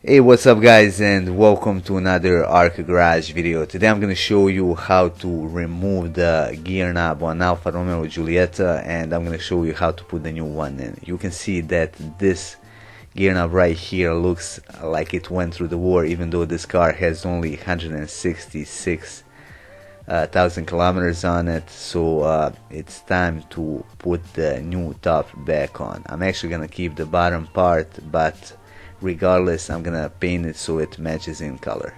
Hey, what's up guys, and welcome to another Arc Garage video. Today I'm going to show you how to remove the gear knob on Alfa Romeo Giulietta, and I'm going to show you how to put the new one in. You can see that this gear knob right here looks like it went through the war, even though this car has only 166,000 kilometers on it. So it's time to put the new top back on. I'm actually going to keep the bottom part, but regardless, I'm gonna paint it so it matches in color.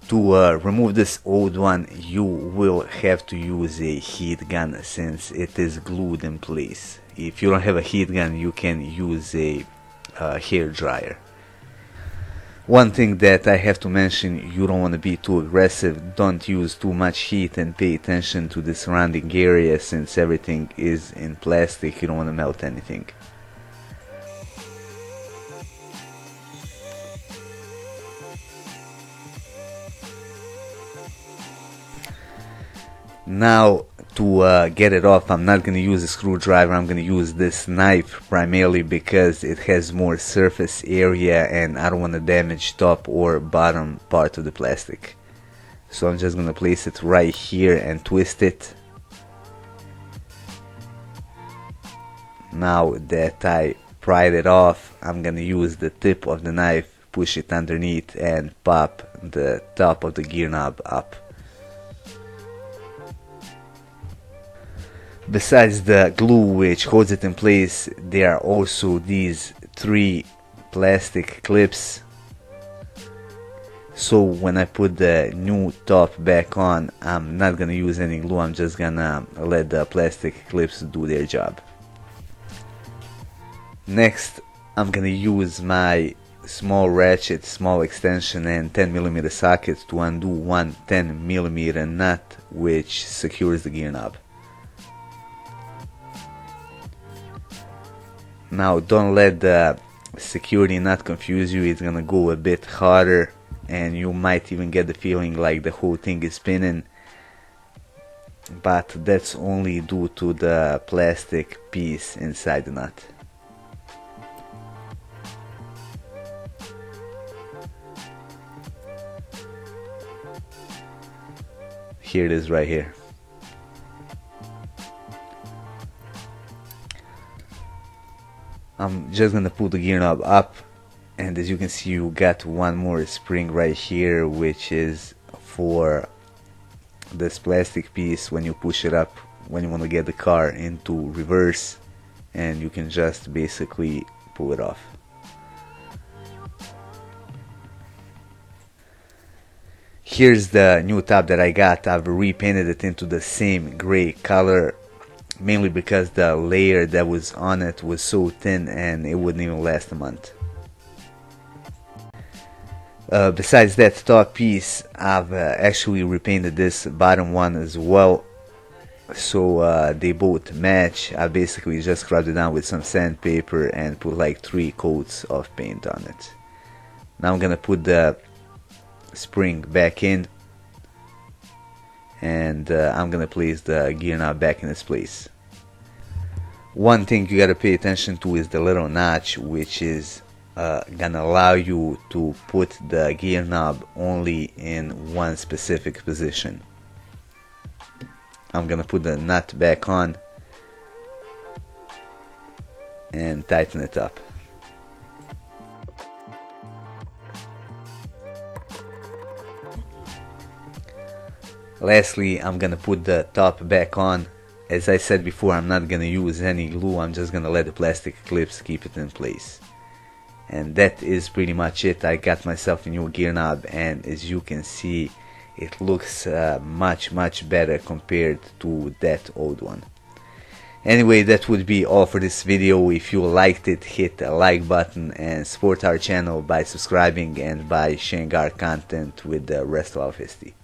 To remove this old one, you will have to use a heat gun since it is glued in place. If you don't have a heat gun, you can use a hair dryer. One thing that I have to mention, you don't want to be too aggressive. Don't use too much heat and pay attention to the surrounding area since everything is in plastic. You don't want to melt anything. Now to get it off, I'm not going to use a screwdriver. I'm going to use this knife primarily because it has more surface area and I don't want to damage top or bottom part of the plastic. So I'm just going to place it right here and twist it. Now that I pried it off, I'm going to use the tip of the knife, push it underneath and pop the top of the gear knob up. Besides the glue which holds it in place, there are also these 3 plastic clips. So when I put the new top back on, I'm not gonna use any glue. I'm just gonna let the plastic clips do their job. Next, I'm gonna use my small ratchet, small extension and 10mm socket to undo one 10mm nut which secures the gear knob. Now don't let the security nut confuse you. It's gonna go a bit harder and you might even get the feeling like the whole thing is spinning, but that's only due to the plastic piece inside the nut. Here it is right here. I'm just gonna put the gear knob up, and as you can see, you got one more spring right here which is for this plastic piece when you push it up when you want to get the car into reverse, and you can just basically pull it off. Here's the new top that I got. I've repainted it into the same gray color, mainly because the layer that was on it was so thin and it wouldn't even last a month. Besides that top piece, I've actually repainted this bottom one as well, so they both match. I basically just scrubbed it down with some sandpaper and put like 3 coats of paint on it. Now I'm gonna put the spring back in, and I'm gonna place the gear knob back in its place. One thing you gotta pay attention to is the little notch, which is gonna allow you to put the gear knob only in one specific position. I'm gonna put the nut back on and tighten it up. Lastly, I'm gonna put the top back on. As I said before, I'm not gonna use any glue. I'm just gonna let the plastic clips keep it in place. And that is pretty much it. I got myself a new gear knob, and as you can see, it looks much better compared to that old one. Anyway, that would be all for this video. If you liked it, hit the like button and support our channel by subscribing and by sharing our content with the rest of our history.